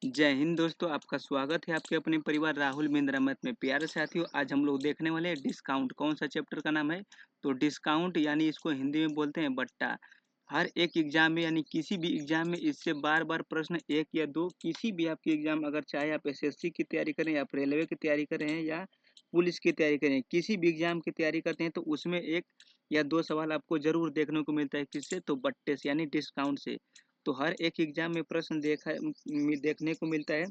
जय हिंद दोस्तों, आपका स्वागत है आपके अपने परिवार राहुल बिंद्रा मैथ में। प्यारे साथियों, आज हम लोग देखने वाले हैं डिस्काउंट। कौन सा चैप्टर का नाम है? तो डिस्काउंट यानी इसको हिंदी में बोलते हैं बट्टा। हर एक एग्जाम में यानी किसी भी एग्जाम में इससे बार बार प्रश्न एक या दो, किसी भी आपकी एग्जाम, अगर चाहे आप एसएससी की तैयारी करें या आप रेलवे की तैयारी करें या पुलिस की तैयारी करें, किसी भी एग्जाम की तैयारी करते हैं तो उसमें एक या दो सवाल आपको जरूर देखने को मिलता है। किससे? तो बट्टे से यानी डिस्काउंट से। तो हर एक एग्जाम में प्रश्न देखने को मिलता है।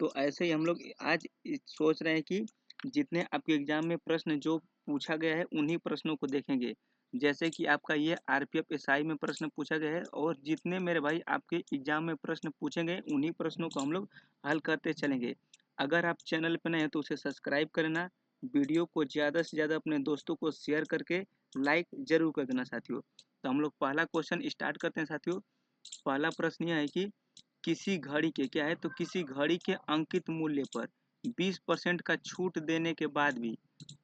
तो ऐसे ही हम लोग आज सोच रहे हैं कि जितने आपके एग्जाम में प्रश्न जो पूछा गया है उन्हीं प्रश्नों को देखेंगे। जैसे कि आपका ये आरपीएफ एसआई में प्रश्न पूछा गया है, और जितने मेरे भाई आपके एग्जाम में प्रश्न पूछे गए उन्हीं प्रश्नों को हम लोग हल करते चलेंगे। अगर आप चैनल पर नए हैं तो उसे सब्सक्राइब करना, वीडियो को ज़्यादा से ज़्यादा अपने दोस्तों को शेयर करके लाइक जरूर कर देना साथियों। तो हम लोग पहला क्वेश्चन स्टार्ट करते हैं साथियों। पहला प्रश्न यह है कि किसी घड़ी के क्या है, तो किसी घड़ी के अंकित मूल्य पर 20% का छूट देने के बाद भी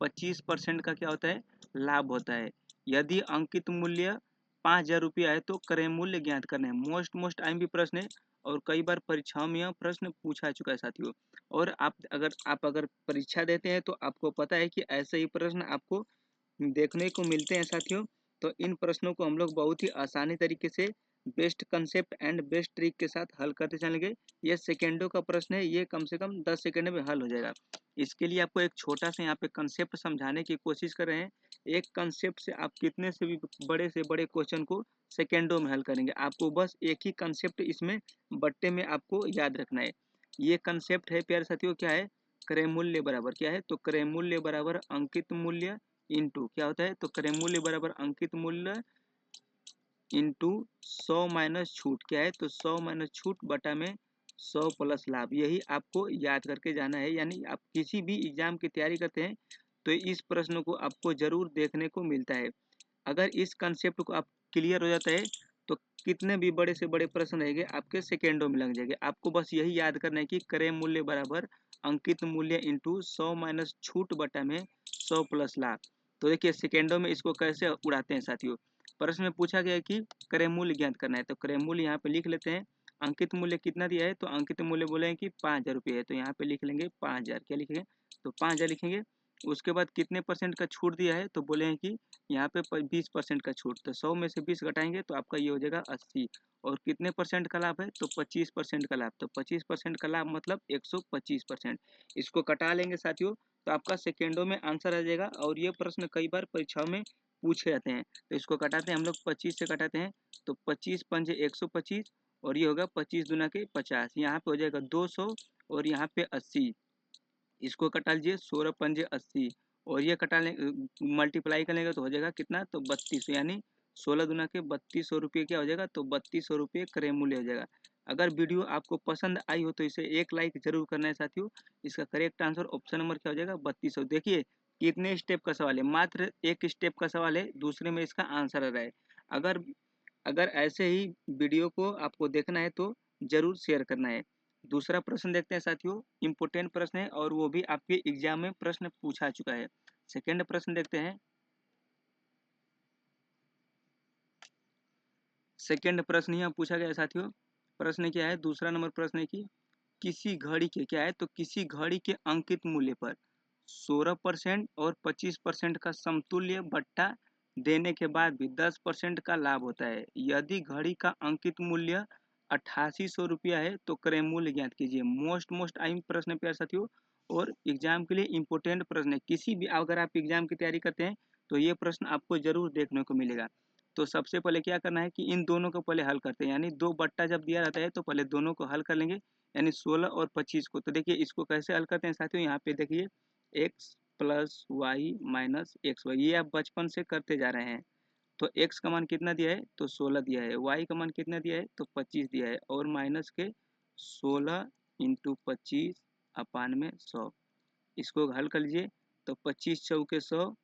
25% का क्या होता है? लाभ होता है। यदि अंकित मूल्य 5,000 रुपया है तो क्रय मूल्य ज्ञात करना है। मोस्ट टाइम भी प्रश्न है और कई बार परीक्षाओं में यह प्रश्न पूछा चुका है साथियों। और आप अगर परीक्षा देते हैं तो आपको पता है कि ऐसे ही प्रश्न आपको देखने को मिलते हैं साथियों। तो इन प्रश्नों को हम लोग बहुत ही आसानी तरीके से best concept and best trick के साथ हल करते चलेंगे। ये सेकेंडों का प्रश्न है, ये कम से कम 10 सेकेंड में हल हो जाएगा। इसके लिए आपको एक छोटा सा यहाँ पे कंसेप्ट समझाने की कोशिश कर रहे हैं। एक कंसेप्ट से आप कितने से बड़े क्वेश्चन को सेकेंडों में हल करेंगे। आपको बस एक ही कंसेप्ट इसमें बट्टे में आपको याद रखना है। ये कंसेप्ट है प्यारे साथियों, क्या है? क्रय मूल्य बराबर क्या है? तो क्रय मूल्य बराबर अंकित मूल्य इंटू क्या होता है? तो क्रय मूल्य बराबर अंकित मूल्य इंटू 100 माइनस छूट। क्या है? तो 100 माइनस छूट बटा में 100 प्लस लाभ। यही आपको याद करके जाना है। यानी आप किसी भी एग्जाम की तैयारी करते हैं तो इस प्रश्न को आपको जरूर देखने को मिलता है। अगर इस कंसेप्ट को आप क्लियर हो जाता है तो कितने भी बड़े से बड़े प्रश्न रहेंगे आपके सेकेंडों में लग जाएंगे। आपको बस यही याद करना है कि क्रय मूल्य बराबर अंकित मूल्य इंटू 100 माइनस छूट बटा में 100 प्लस लाभ। तो देखिए सेकेंडों में इसको कैसे उड़ाते हैं साथियों। प्रश्न में पूछा गया है कि क्रय मूल्य ज्ञात करना है, तो क्रय मूल्य यहाँ पे लिख लेते हैं। अंकित मूल्य कितना दिया है? तो अंकित मूल्य बोले हैं कि 5,000 रुपये है, तो यहाँ पे लिख लेंगे 5,000। क्या लिखेंगे? तो 5,000 लिखेंगे। उसके बाद कितने परसेंट का छूट दिया है? तो बोले हैं कि यहाँ पे 20% का छूट। तो 100 में से 20 घटाएंगे तो आपका ये हो जाएगा 80। और कितने परसेंट का लाभ है? तो 25% का लाभ। तो 25% का लाभ मतलब 125%। इसको कटा लेंगे साथियों तो आपका सेकेंडों में आंसर आ जाएगा। और ये प्रश्न कई बार परीक्षाओं में पूछे जाते हैं। तो इसको कटाते हैं हम लोग, 25 से कटाते हैं तो 25 पंजे 125 और ये होगा 25 दूना के 50। यहाँ पे हो जाएगा 200 और यहाँ पे 80। इसको कटा लीजिए, 16 पंजे 80 और ये कटा ले मल्टीप्लाई कर लेंगे तो हो जाएगा कितना? तो 3200। यानी 16 दुना के 3200 रुपये क्या हो जाएगा? तो 3200 रुपये क्रय मूल्य हो जाएगा। अगर वीडियो आपको पसंद आई हो तो इसे एक लाइक जरूर करना है साथियों। इसका करेक्ट आंसर ऑप्शन नंबर क्या हो जाएगा? 3200। देखिए कितने स्टेप का सवाल है, मात्र एक स्टेप का सवाल है, दूसरे में इसका आंसर आ रहा है। अगर अगर ऐसे ही वीडियो को आपको देखना है तो जरूर शेयर करना है। दूसरा प्रश्न देखते हैं साथियों, इम्पोर्टेंट प्रश्न है और वो भी आपके एग्जाम में प्रश्न पूछा चुका है। सेकंड प्रश्न देखते हैं। सेकंड प्रश्न यहाँ पूछा गया है साथियों। प्रश्न क्या है? दूसरा नंबर प्रश्न है कि किसी घड़ी के क्या है, तो किसी घड़ी के अंकित मूल्य पर 16% और 25% का समतुल्य बट्टा देने के बाद भी 10% का लाभ होता है। यदि घड़ी का अंकित मूल्य 8800 रुपया है तो क्रय मूल्य ज्ञात कीजिए। मोस्ट टाइम प्रश्न प्यारे साथियों और एग्जाम के लिए इम्पोर्टेंट प्रश्न है। किसी भी अगर आप एग्जाम की तैयारी करते हैं तो ये प्रश्न आपको जरूर देखने को मिलेगा। तो सबसे पहले क्या करना है कि इन दोनों को पहले हल करते हैं। यानी दो बट्टा जब दिया जाता है तो पहले दोनों को हल कर लेंगे, यानी 16 और 25 को। तो देखिए इसको कैसे हल करते हैं साथियों। यहाँ पे देखिए x plus y minus x y, ये आप बचपन से करते जा रहे हैं। तो x का मान कितना दिया है? तो 16 दिया है। y का मान कितना दिया है? तो 25 दिया है। और माइनस के 16 इंटू 25 अपान में 100। इसको हल कर लीजिए तो 25 चौके 100,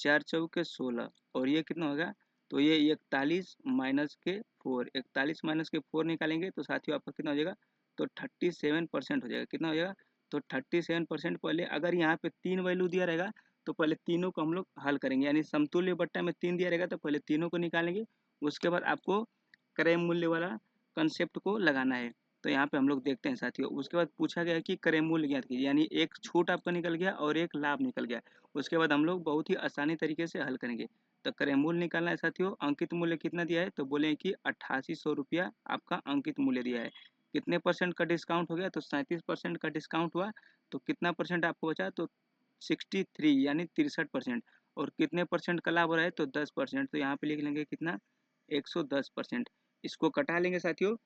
4 चौके 16 और ये कितना होगा? तो ये 41 माइनस के 4, 41 माइनस के 4 निकालेंगे तो साथियों आपका कितना हो जाएगा? तो 37% हो जाएगा। कितना हो जाएगा? तो 37%। पहले अगर यहाँ पे 3 वैल्यू दिया रहेगा तो पहले तीनों को हम लोग हल करेंगे। यानी समतुल्य बट्टा में 3 दिया रहेगा तो पहले तीनों को निकालेंगे। उसके बाद आपको क्रय मूल्य वाला कंसेप्ट को लगाना है। तो यहाँ पे हम लोग देखते हैं साथियों। उसके बाद पूछा गया है कि क्रय मूल्य ज्ञात कीजिए, यानी एक छूट आपका निकल गया और एक लाभ निकल गया। उसके बाद हम लोग बहुत ही आसानी तरीके से हल करेंगे। तो क्रय मूल्य निकालना है साथियों। अंकित मूल्य कितना दिया है, तो बोले कि 8800 रुपया आपका अंकित मूल्य दिया है। कितने परसेंट का डिस्काउंट हो गया, तो 37% का डिस्काउंट हुआ। तो कितना परसेंट आपको बचा, तो 63 यानी 63%। और कितने परसेंट का लाभ हो रहा है, तो 10%। तो यहाँ पे लिख लेंगे कितना, 110%। इसको कटा लेंगे साथियों,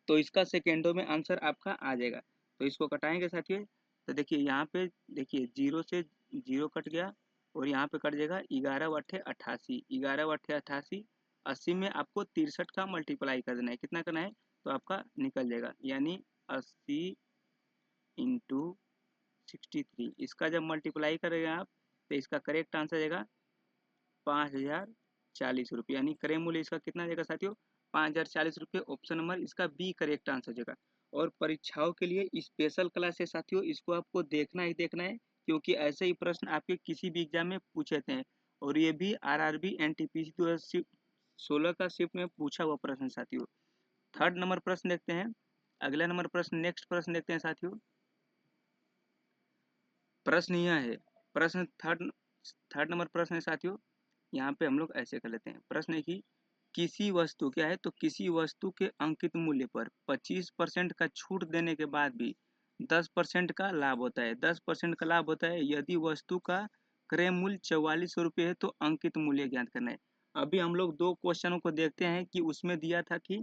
तो इसका सेकेंडों में आंसर आपका आ जाएगा। तो इसको कटाएंगे साथियों, तो देखिए यहाँ पे, देखिए जीरो से जीरो कट गया और यहाँ पे कट जाएगा 11 × 8 = 88, 11 × 8 = 88। 80 में आपको 63 का मल्टीप्लाई कर देना है। कितना करना है, तो आपका निकल जाएगा, यानी 80 × 63। इसका जब मल्टीप्लाई करेंगे आप, तो इसका करेक्ट आंसर जाएगा 5040 रुपये। यानी क्रय मूल्य इसका कितना जाएगा साथियों, 5040 रुपये। ऑप्शन नंबर इसका बी करेक्ट आंसर जाएगा। और परीक्षाओं के लिए स्पेशल क्लास है साथियों, इसको आपको देखना ही देखना है, क्योंकि ऐसे ही प्रश्न आपके किसी भी एग्जाम में पूछे थे। और ये भी आरआरबी एनटीपीसी 2016 का शिफ्ट में पूछा हुआ प्रश्न साथियों। थर्ड नंबर प्रश्न देखते हैं। अगला नंबर प्रश्न, नेक्स्ट प्रश्न देखते हैं साथियों। प्रश्न यह है, प्रश्न थर्ड नंबर प्रश्न है साथियों। यहाँ पे हम लोग ऐसे कर लेते हैं। प्रश्न है कि किसी वस्तु, क्या है, तो किसी वस्तु के अंकित मूल्य पर 25% का छूट देने के बाद भी 10% का लाभ होता है। 10% का लाभ होता है यदि वस्तु का क्रय मूल्य 4400 रुपये है, तो अंकित मूल्य ज्ञात करना है। अभी हम लोग दो क्वेश्चनों को देखते हैं कि उसमें दिया था कि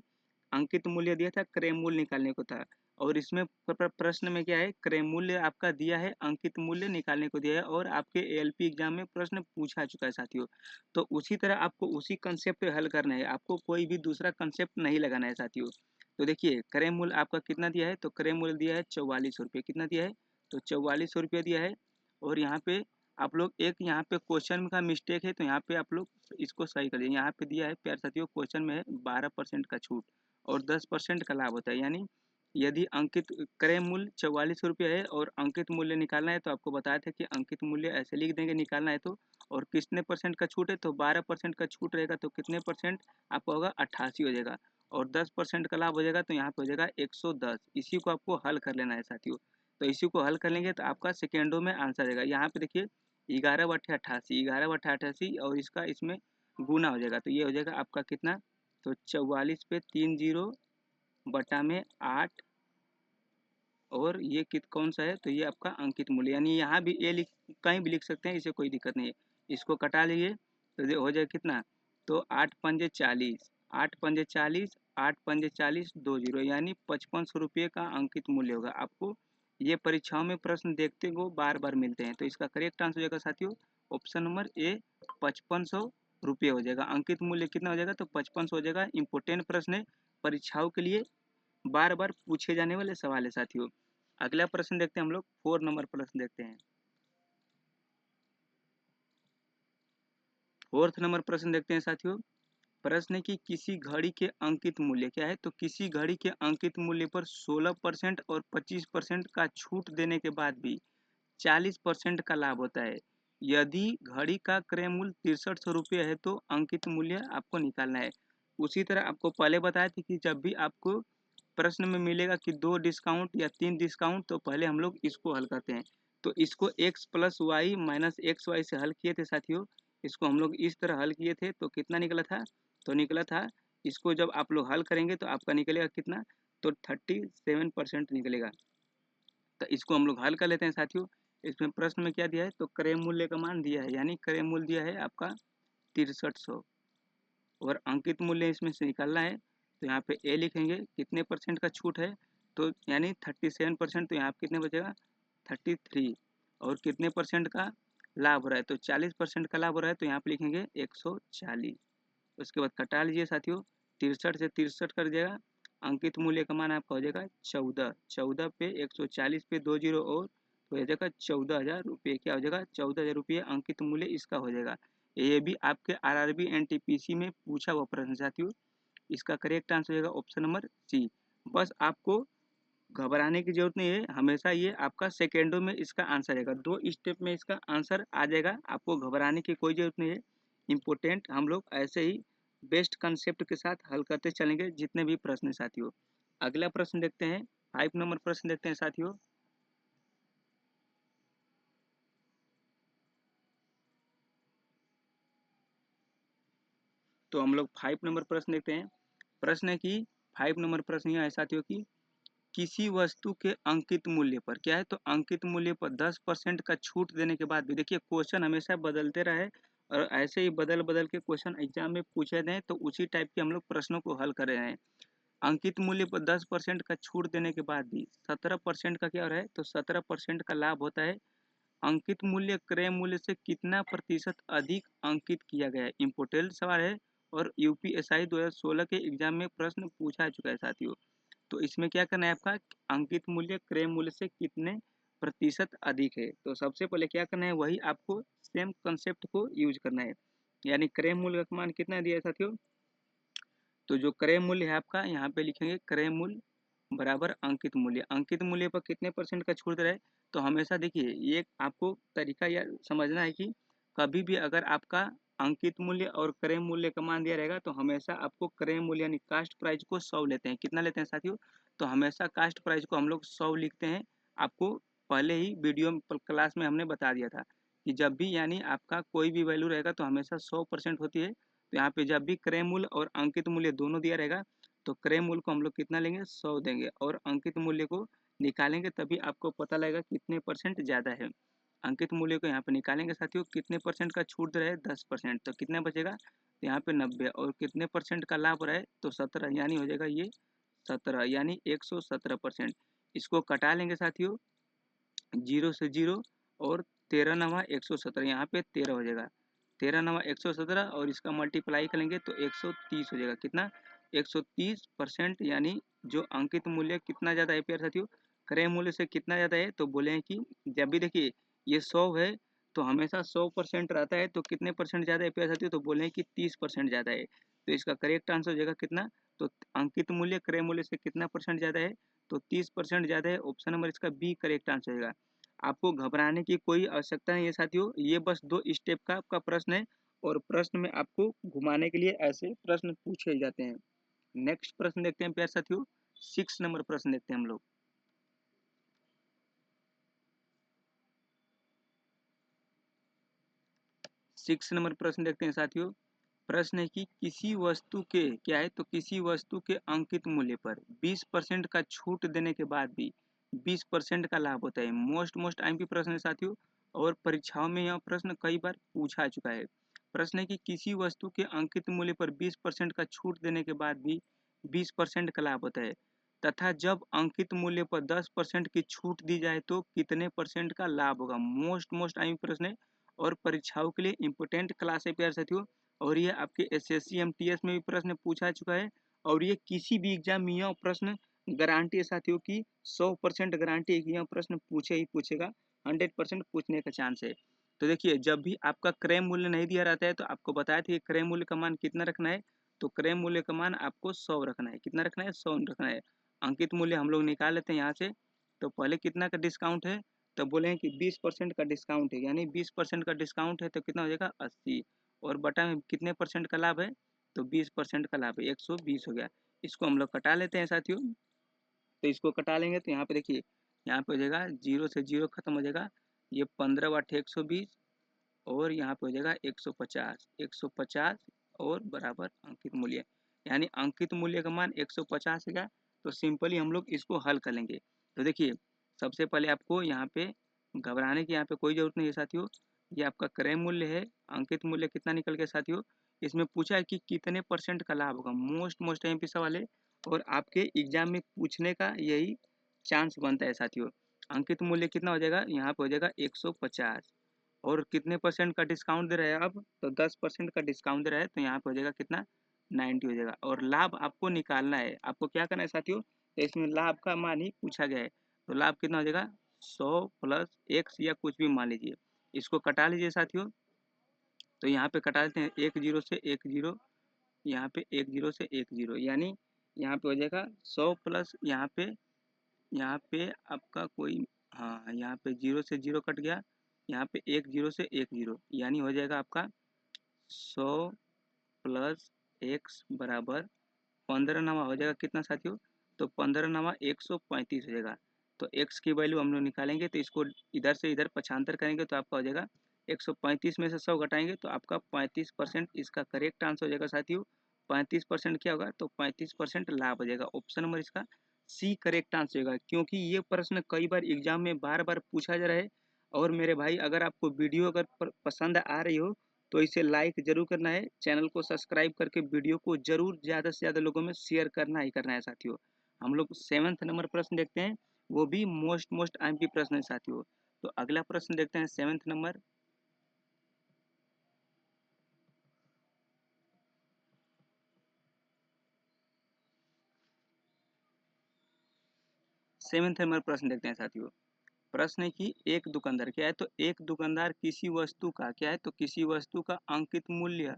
अंकित मूल्य दिया था, क्रय मूल्य निकालने को था। और इसमें प्रश्न में क्या है, क्रय मूल्य आपका दिया है, अंकित मूल्य निकालने को दिया है, और आपके एएलपी एग्जाम में प्रश्न पूछा चुका है साथियों। तो उसी तरह आपको उसी कंसेप्ट पे हल करना है, आपको कोई भी दूसरा कंसेप्ट नहीं लगाना है साथियों। तो देखिए क्रय मूल्य आपका कितना दिया है, तो क्रय मूल्य दिया है 4400 रुपये। कितना दिया है, तो 4400 रुपये दिया है। और यहाँ पे आप लोग एक, यहाँ पे क्वेश्चन का मिस्टेक है, तो यहाँ पे आप लोग इसको सही कर दीजिए। यहाँ पे दिया है प्यार साथियों, क्वेश्चन में है 12% का छूट और 10% का लाभ होता है। यानी यदि अंकित क्रय मूल्य 4400 रुपये है और अंकित मूल्य निकालना है, तो आपको बताया था कि अंकित मूल्य ऐसे लिख देंगे निकालना है तो। और कितने परसेंट का छूट है, तो 12% का छूट रहेगा, तो कितने परसेंट आपको होगा, 88 हो जाएगा। और 10% का लाभ हो जाएगा, तो यहाँ पे हो जाएगा 110। इसी को आपको हल कर लेना है साथियों। तो इसी को हल कर लेंगे तो आपका सेकेंडों में आंसर आएगा। यहाँ पे देखिए 11 × 88, 11 × 88 और इसका इसमें गुना हो जाएगा, तो ये हो जाएगा आपका कितना, तो 44 पे 3 जीरो बटा में 8। और ये कित कौन सा है, तो ये आपका अंकित मूल्य, यानी यहाँ भी ए लिख, कहीं भी लिख सकते हैं, इसे कोई दिक्कत नहीं है। इसको कटा लीजिए, तो ये हो जाए कितना, तो 8 पंजे 40, 8 पंजे 40, 8 पंजे 40, 2 जीरो, यानी 5500 रुपये का अंकित मूल्य होगा। आपको ये परीक्षाओं में प्रश्न देखते हो बार बार मिलते हैं, तो इसका करेक्ट आंसर हो जाएगा साथियों ऑप्शन नंबर ए, 5500 रुपये हो जाएगा। अंकित मूल्य कितना हो जाएगा, तो 5500 हो जाएगा। इंपोर्टेंट प्रश्न है, परीक्षाओं के लिए बार बार पूछे जाने वाले सवाल है साथियों। अगला प्रश्न देखते हैं हम लोग, 4 नंबर प्रश्न देखते हैं। 4th नंबर प्रश्न देखते हैं साथियों। प्रश्न है कि किसी घड़ी के अंकित मूल्य, क्या है, तो किसी घड़ी के अंकित मूल्य पर 16% और 25% का छूट देने के बाद भी 40% का लाभ होता है। यदि घड़ी का क्रय मूल्य 6300 रुपये है, तो अंकित मूल्य आपको निकालना है। उसी तरह आपको पहले बताया था कि जब भी आपको प्रश्न में मिलेगा कि 2 डिस्काउंट या 3 डिस्काउंट, तो पहले हम लोग इसको हल करते हैं। तो इसको x + y - xy से हल किए थे साथियों। इसको हम लोग इस तरह हल किए थे, तो कितना निकला था, तो निकला था, इसको जब आप लोग हल करेंगे तो आपका निकलेगा कितना, तो 37% निकलेगा। तो इसको हम लोग हल कर लेते हैं साथियों। इसमें प्रश्न में क्या दिया है, तो क्रय मूल्य का मान दिया है, यानी क्रय मूल्य दिया है आपका 6300 और अंकित मूल्य इसमें से निकालना है। तो यहाँ पे ए लिखेंगे, कितने परसेंट का छूट है, तो यानी 37%, तो यहाँ पे कितने बचेगा, 33। और कितने परसेंट का लाभ हो रहा है, तो 40% का लाभ हो रहा है, तो यहाँ पे लिखेंगे 140। उसके बाद कटा लीजिए साथियों, 63 से 63 कर दीजिएगा। अंकित मूल्य का मान आपका हो जाएगा 14, 14 पे 140 पे 2 जीरो और, तो हो जाएगा 14,000 रुपये। क्या हो जाएगा, 14,000 रुपये अंकित मूल्य इसका हो जाएगा। ये भी आपके आरआरबी एनटीपीसी में पूछा हुआ प्रश्न साथियों। इसका करेक्ट आंसर हो जाएगा ऑप्शन नंबर सी। बस आपको घबराने की जरूरत नहीं है, हमेशा ये आपका सेकेंडों में इसका आंसर आएगा, 2 स्टेप में इसका आंसर आ जाएगा, आपको घबराने की कोई जरूरत नहीं है। इम्पोर्टेंट हम लोग ऐसे ही बेस्ट कंसेप्ट के साथ हल करते चलेंगे जितने भी प्रश्न साथियों। अगला प्रश्न देखते हैं, 5 नंबर प्रश्न देखते हैं साथियों। तो हम लोग 5 नंबर प्रश्न देखते हैं। प्रश्न है कि 5 नंबर प्रश्न यह है साथियों कि किसी वस्तु के अंकित मूल्य पर, क्या है, तो अंकित मूल्य पर 10% का छूट देने के बाद भी, देखिए क्वेश्चन हमेशा बदलते रहे और ऐसे ही बदल बदल के क्वेश्चन एग्जाम में पूछे गए, तो उसी टाइप के हम लोग प्रश्नों को हल कर रहे हैं। अंकित मूल्य पर 10% का छूट देने के बाद भी 17% का क्या हो रहा है, तो 17% का लाभ होता है। अंकित मूल्य क्रय मूल्य से कितना प्रतिशत अधिक अंकित किया गया है, इम्पोर्टेंट सवाल है और यूपीएसआई 2016 के एग्जाम में प्रश्न पूछा चुका है साथियों। तो इसमें क्या करना है आपका, अंकित मूल्य क्रय मूल्य से कितने प्रतिशत अधिक है। तो सबसे पहले क्या करना है, वही आपको सेम कंसेप्ट को यूज करना है। यानी क्रय मूल्य का मान कितना दिया है साथियों, तो जो क्रय मूल्य है आपका, यहाँ पे लिखेंगे क्रय मूल्य बराबर अंकित मूल्य। अंकित मूल्य पर कितने परसेंट का छूट रहे, तो हमेशा देखिए ये आपको तरीका यह समझना है कि कभी भी अगर आपका अंकित मूल्य और क्रय मूल्य का मान दिया रहेगा, तो हमेशा आपको क्रय मूल्य यानी कास्ट प्राइस को 100 लेते हैं। कितना लेते हैं साथियों, तो हमेशा कास्ट प्राइस को हम लोग 100 लिखते हैं। आपको पहले ही वीडियो क्लास में हमने बता दिया था कि जब भी यानी आपका कोई भी वैल्यू रहेगा तो हमेशा 100% होती है। तो यहाँ पे जब भी क्रय मूल्य और अंकित मूल्य दोनों दिया रहेगा, तो क्रय मूल्य को हम लोग कितना लेंगे, 100 देंगे और अंकित मूल्य को निकालेंगे, तभी आपको पता लगेगा कितने परसेंट ज़्यादा है। अंकित मूल्य को यहाँ पे निकालेंगे साथियों, कितने परसेंट का छूट रहे, 10%, तो कितना बचेगा, तो यहाँ पे 90, और कितने परसेंट का लाभ रहे, तो 17, यानी हो जाएगा ये 17, यानी 117%। इसको कटा लेंगे साथियों, 0 से 0 और 13 नवा 117, यहाँ पे 13 हो जाएगा, 13 नवा 117 और इसका मल्टीप्लाई करेंगे तो 130 हो जाएगा। कितना, 130%, यानी जो अंकित मूल्य कितना ज़्यादा है प्यारे साथियों, क्रय मूल्य से कितना ज़्यादा है, तो बोले हैं कि जब भी देखिए ये 100 है तो हमेशा 100% रहता है, तो कितने परसेंट ज़्यादा है प्यारे साथियों, तो बोले हैं कि 30% ज़्यादा है। तो इसका करेक्ट आंसर हो जाएगा कितना, तो अंकित मूल्य क्रय मूल्य से कितना परसेंट ज़्यादा है, तो 30% ज़्यादा है। ऑप्शन नंबर इसका बी करेक्ट आंसर होगा। आपको घबराने की कोई आवश्यकता नहीं है साथियों, ये बस 2 स्टेप का आपका प्रश्न है और प्रश्न में आपको घुमाने के लिए ऐसे प्रश्न पूछे जाते हैं। नेक्स्ट प्रश्न देखते हैं प्यारे साथियों, 6 नंबर प्रश्न देखते हैं हम लोग। 6 नंबर प्रश्न देखते हैं साथियों। प्रश्न है कि किसी वस्तु के, क्या है, तो किसी वस्तु के अंकित मूल्य पर 20% का छूट देने के बाद भी 20% का लाभ होता है। मोस्ट आईएमपी प्रश्न है साथियों और परीक्षाओं में यह प्रश्न कई बार पूछा चुका है। प्रश्न है कि किसी वस्तु के अंकित मूल्य पर 20% का छूट देने के बाद भी 20% का लाभ होता है तथा जब अंकित मूल्य पर 10% की छूट दी जाए तो कितने परसेंट का लाभ होगा। मोस्ट आईएमपी प्रश्न है और परीक्षाओं के लिए इम्पोर्टेंट क्लास है प्यारे साथियों, और ये आपके एसएससी एमटीएस में भी प्रश्न पूछा चुका है और ये किसी भी एग्जाम में यह प्रश्न गारंटी है साथियों की, 100% गारंटी है कि यह प्रश्न पूछे ही पूछेगा, 100% पूछने का चांस है। तो देखिए जब भी आपका क्रय मूल्य नहीं दिया रहता है तो आपको बताया था कि क्रय मूल्य का मान कितना रखना है, तो क्रय मूल्य का मान आपको 100 रखना है। कितना रखना है, 100 रखना है। अंकित मूल्य हम लोग निकाल लेते हैं यहाँ से, तो पहले कितना का डिस्काउंट है, तो बोले हैं कि 20% का डिस्काउंट है, यानी 20% का डिस्काउंट है तो कितना हो जाएगा 80, और बटा में कितने परसेंट का लाभ है, तो 20% का लाभ है, 120 हो गया। इसको हम लोग कटा लेते हैं साथियों, तो इसको कटा लेंगे तो यहाँ पे देखिए, यहाँ पे हो जाएगा 0 से 0 खत्म हो जाएगा, ये 15 बटे 120 और यहाँ पे हो जाएगा 150, 150 और बराबर अंकित मूल्य, यानी अंकित मूल्य का मान 150 है। तो सिंपली हम लोग इसको हल कर लेंगे। तो देखिए सबसे पहले आपको यहाँ पे घबराने की यहाँ पे कोई जरूरत नहीं है साथियों, ये आपका क्रय मूल्य है, अंकित मूल्य कितना निकल गया साथियों, इसमें पूछा है कि कितने परसेंट का लाभ होगा। मोस्ट एमपी सवाल है और आपके एग्जाम में पूछने का यही चांस बनता है साथियों। अंकित मूल्य कितना हो जाएगा, यहाँ पे हो जाएगा 150 और कितने परसेंट का डिस्काउंट दे रहा है अब, तो 10% का डिस्काउंट दे रहा है, तो यहाँ पे हो जाएगा कितना, 90 हो जाएगा। और लाभ आपको निकालना है, आपको क्या करना है साथियों, तो इसमें लाभ का मान ही पूछा गया है, तो लाभ कितना हो जाएगा 100 प्लस एक्स या कुछ भी मान लीजिए। इसको कटा लीजिए साथियों, तो यहाँ पे कटा लेते हैं, एक जीरो से एक जीरो, यहाँ पे एक जीरो से एक जीरो, यानी यहाँ पे हो जाएगा 100 प्लस यहाँ पे आपका कोई, हाँ यहाँ पे जीरो से जीरो कट गया, यहाँ पे एक जीरो से एक जीरो, यानी हो जाएगा आपका 100 प्लस एक्स बराबर 15 नवा हो जाएगा कितना साथियों, तो 15 नवा 135 हो जाएगा। तो x की वैल्यू हम लोग निकालेंगे, तो इसको इधर से इधर पक्षांतर करेंगे तो आपका हो जाएगा 135 में से 100 घटाएंगे तो आपका 35% इसका करेक्ट आंसर हो जाएगा साथियों। 35% क्या होगा, तो 35% लाभ हो जाएगा। ऑप्शन नंबर इसका सी करेक्ट आंसर होगा, क्योंकि ये प्रश्न कई बार एग्जाम में बार बार पूछा जा रहा है। और मेरे भाई, अगर आपको वीडियो अगर पसंद आ रही हो तो इसे लाइक जरूर करना है, चैनल को सब्सक्राइब करके वीडियो को जरूर ज़्यादा से ज़्यादा लोगों में शेयर करना ही करना है साथियों। हम लोग 7th नंबर प्रश्न देखते हैं, वो भी मोस्ट आईएमपी प्रश्न है साथियों। तो अगला प्रश्न देखते हैं 7th नंबर। 7th नंबर प्रश्न देखते हैं साथियों। प्रश्न है कि एक दुकानदार क्या है, तो एक दुकानदार किसी वस्तु का क्या है, तो किसी वस्तु का अंकित मूल्य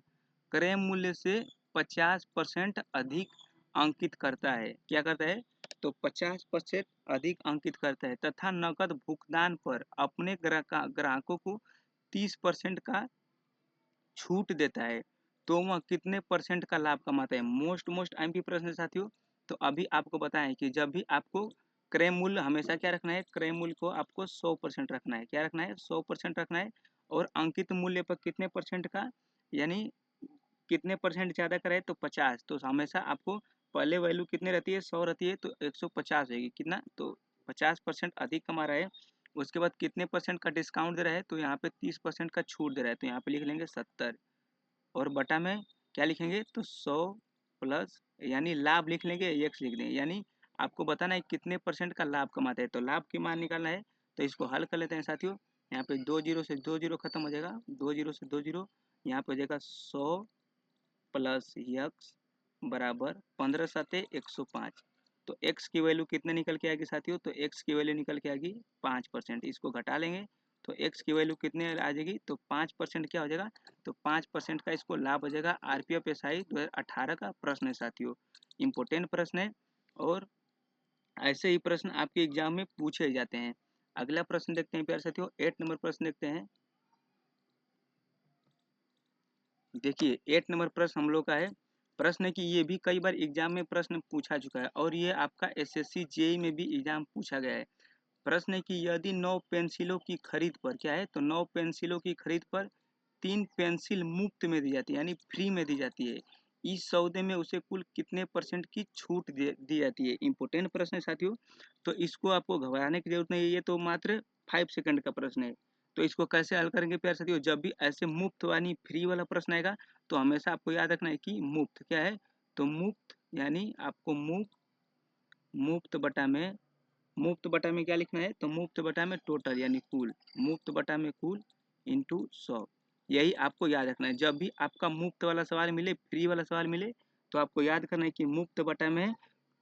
क्रय मूल्य से 50% अधिक अंकित करता है। क्या करता है, तो 50% अधिक अंकित करता है तथा नकद भुगतान पर अपने ग्राहकों को 30% का छूट देता है, तो वह कितने परसेंट का लाभ कमाता है। मोस्ट आईएमपी प्रश्न है साथियों। तो अभी आपको बताएं कि जब भी आपको क्रय मूल्य हमेशा क्या रखना है, क्रय मूल्य को आपको 100% रखना है। क्या रखना है, 100% रखना है। और अंकित मूल्य पर कितने परसेंट का, यानी कितने परसेंट ज़्यादा कराए, तो 50। तो हमेशा आपको पहले वैल्यू कितनी रहती है, 100 रहती है, तो 150 होगी कितना, तो 50% अधिक कमा रहा है। उसके बाद कितने परसेंट का डिस्काउंट दे रहा है, तो यहाँ पे 30% का छूट दे रहा है, तो यहाँ पे लिख लेंगे 70। और बटा में क्या लिखेंगे, तो 100 प्लस, यानी लाभ लिख लेंगे, एक्स लिख देंगे, यानी आपको बताना है कितने परसेंट का लाभ कमाते हैं। तो लाभ की मान निकालना है, तो इसको हल कर लेते हैं साथियों। यहाँ पे 2 जीरो से 2 जीरो खत्म हो जाएगा, 2 जीरो से 2 जीरो, यहाँ पे हो जाएगा 100 प्लस यक्स बराबर 15 सते 105। तो x की वैल्यू कितने निकल के आएगी साथियों, तो x की वैल्यू निकल के आएगी 5%। इसको घटा लेंगे तो x की वैल्यू कितने आ जाएगी, तो 5% क्या हो जाएगा, तो 5% का इसको लाभ हो जाएगा। आरपीएफ एसआई 2018 का प्रश्न है साथियों, इंपोर्टेंट प्रश्न है। और ऐसे ही प्रश्न आपके एग्जाम में पूछे जाते हैं। अगला प्रश्न देखते हैं प्यारे साथियों, 8 नंबर प्रश्न देखते हैं। देखिए 8 नंबर प्रश्न हम लोग का है। प्रश्न है कि ये भी कई बार एग्जाम में प्रश्न पूछा चुका है, और ये आपका एसएससी जेई में भी एग्जाम पूछा गया है। प्रश्न है कि यदि 9 पेंसिलों की खरीद पर क्या है, तो 9 पेंसिलों की खरीद पर 3 पेंसिल मुफ्त में दी जाती है, यानी फ्री में दी जाती है, इस सौदे में उसे कुल कितने परसेंट की छूट दी जाती है। इंपोर्टेंट प्रश्न है साथियों, तो इसको आपको घबराने की जरूरत नहीं है, ये तो मात्र 5 सेकंड का प्रश्न है। तो इसको कैसे हल करेंगे प्यारे साथियों, जब भी ऐसे मुफ्त यानी फ्री वाला प्रश्न आएगा तो हमेशा आपको याद रखना है कि मुफ्त क्या है, तो मुफ्त यानी आपको मुफ्त बटा में, मुफ्त बटा में क्या लिखना है, तो मुफ्त बटा में टोटल यानी कुल, मुफ्त बटा में कुल इंटू 100। यही आपको याद रखना है। जब भी आपका मुफ्त वाला सवाल मिले, फ्री वाला सवाल मिले, तो आपको याद करना है कि मुफ्त बटा में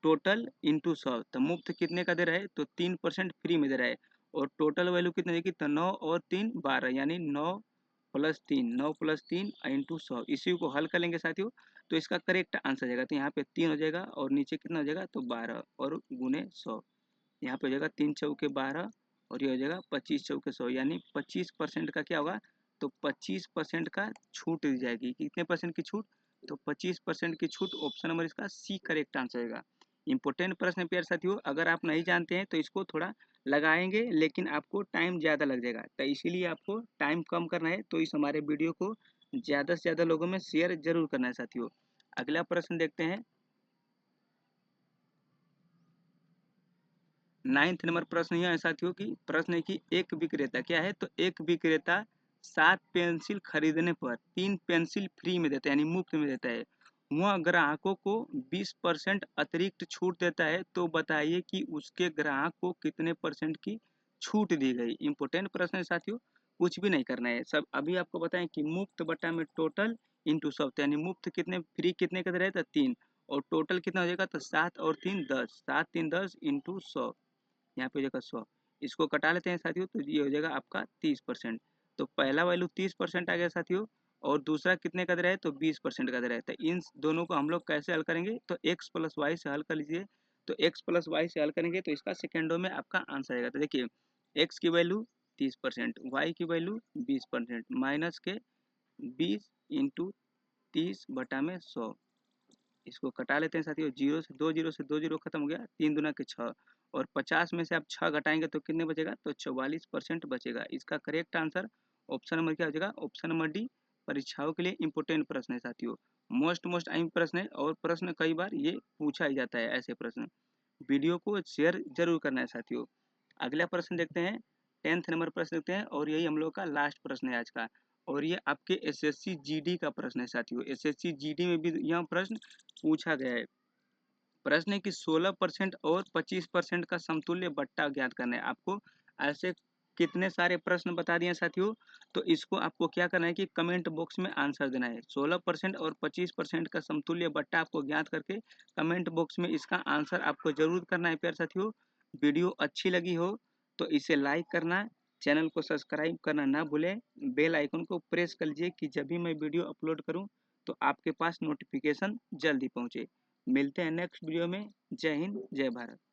टोटल इंटू 100। तो मुफ्त कितने का दे रहा है, तो 3% फ्री में दे रहा है। और टोटल वैल्यू कितनी देगी, तो 9 और 3 12, यानी 9 प्लस 3 इंटू 100। इसी को हल कर लेंगे साथियों, तो इसका करेक्ट आंसर जाएगा। तो यहाँ पे 3 हो जाएगा और नीचे कितना हो जाएगा, तो 12 और गुने 100। यहाँ पे हो जाएगा 3 चौके 12 और ये हो जाएगा 25 चौके 100, यानी 25% का क्या होगा, तो 25% का छूट दी जाएगी। कितने परसेंट की छूट, तो 25% की छूट। ऑप्शन नंबर इसका सी करेक्ट आंसर होगा। इंपोर्टेंट प्रश्न है प्यारे साथियों, अगर आप नहीं जानते हैं तो इसको थोड़ा लगाएंगे, लेकिन आपको टाइम ज़्यादा लग जाएगा, तो इसीलिए आपको टाइम कम करना है। तो इस हमारे वीडियो को ज़्यादा से ज़्यादा लोगों में शेयर जरूर करना है साथियों। अगला प्रश्न देखते हैं। 9th नंबर प्रश्न यह है साथियों की, प्रश्न है कि एक विक्रेता क्या है, तो एक विक्रेता 7 पेंसिल खरीदने पर 3 पेंसिल फ्री में देता है, यानी मुफ्त में देता है। वह ग्राहकों को 20% अतिरिक्त छूट देता है, तो बताइए कि उसके ग्राहक को कितने परसेंट की छूट दी गई। इंपोर्टेंट प्रश्न है साथियों, कुछ भी नहीं करना है, सब अभी आपको बताएं कि मुफ्त बटा में टोटल इंटू 100, यानी मुफ्त कितने, फ्री कितने का दे रहा है, तो 3, और टोटल कितना हो जाएगा, तो 7 और 3 10, 7 3 10 इंटू 100, यहाँ पे हो जाएगा 100। इसको कटा लेते हैं साथियों, तो ये हो जाएगा आपका 30%। तो पहला वैल्यू 30% आ गया साथियों, और दूसरा कितने का दे रहा है, तो 20% का दे रहा है। तो इन दोनों को हम लोग कैसे हल करेंगे, तो x प्लस वाई से हल कर लीजिए। तो x प्लस वाई से हल करेंगे तो इसका सेकेंडों में आपका आंसर आएगा। तो देखिए x की वैल्यू 30%, y की वैल्यू 20%, माइनस के 20 इंटू 30 बटा में 100, इसको कटा लेते हैं साथियों। 0 से 2 जीरो खत्म हो गया, 3 दूना के 6 और 50 में से आप 6 घटाएंगे तो कितने बचेगा? तो 44% बचेगा। इसका करेक्ट आंसर ऑप्शन नंबर क्या हो जाएगा? Option number D. परीक्षाओं के लिए इंपॉर्टेंट प्रश्न है साथियों, मोस्ट अहम प्रश्न है और प्रश्न कई बार ये पूछा ही जाता है ऐसे प्रश्न। वीडियो को शेयर जरूर करना है साथियों। अगला प्रश्न देखते हैं, 10th नंबर प्रश्न देखते हैं और यही हम लोग का लास्ट प्रश्न है आज का। और ये आपके एसएससी जीडी का प्रश्न है साथियों। एसएससी जीडी में भी यह प्रश्न पूछा गया है। प्रश्न है कि 16% और 25% का समतुल्य बट्टा ज्ञात करना है आपको। ऐसे कितने सारे प्रश्न बता दिए साथियों, तो इसको आपको क्या करना है कि कमेंट बॉक्स में आंसर देना है। 16% और 25% का समतुल्य बट्टा आपको ज्ञात करके कमेंट बॉक्स में इसका आंसर आपको जरूर करना है प्यारे साथियों। वीडियो अच्छी लगी हो तो इसे लाइक करना, चैनल को सब्सक्राइब करना ना भूलें, बेल आइकन को प्रेस कर लीजिए कि जब भी मैं वीडियो अपलोड करूं तो आपके पास नोटिफिकेशन जल्दी पहुंचे। मिलते हैं नेक्स्ट वीडियो में। जय हिंद, जय भारत।